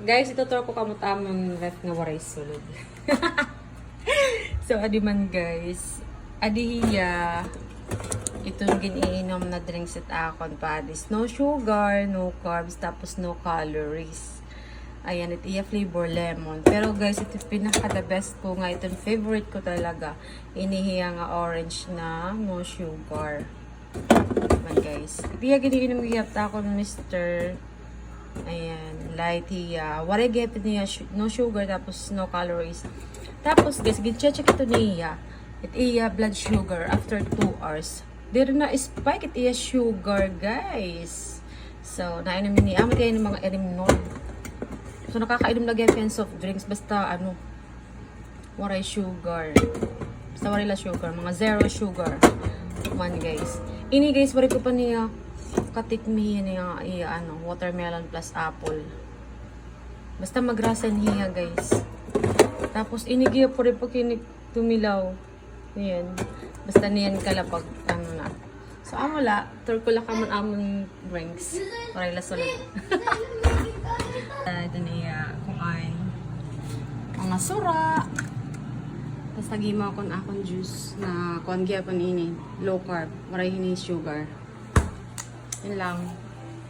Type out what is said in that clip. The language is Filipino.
Guys, ituturo ko kamot amon ref nga waray sulod. So, adi man guys, adi hiya, itong giniinom na drinks at akon pa adis. No sugar, no carbs, tapos no calories. Ayan, it iya flavor lemon. Pero guys, ito pinaka the best ko nga. Itong favorite ko talaga. Inihiya nga orange na no sugar. Man guys. Ito iya giniinom hiyap ta ako Mr. Ayan, light hiya. Waray gipit niya, no sugar, tapos no calories. Tapos guys, gin-check ito niya. It iya blood sugar after 2 hours. There na spike it iya sugar, guys. So, nainom ni amat kayo ng mga erimnon. So, nakakainom lagi ang soft drinks. Basta, waray sugar. Basta waray la sugar. Mga zero sugar. Man, guys. Ini, guys, waray ko pa niya katikmi niya watermelon plus apple. Basta magrasan niya, guys. Tapos, inigiya po rin pag tumilaw. Ayan. Basta niyan kalapag, na. So, wala. Tur ko lang amon drinks. Waray la solid. Ito niya kumain mga sura. Tapos nagima akong juice na kuan gyapon ini low carb, maray hini sugar. Yun lang.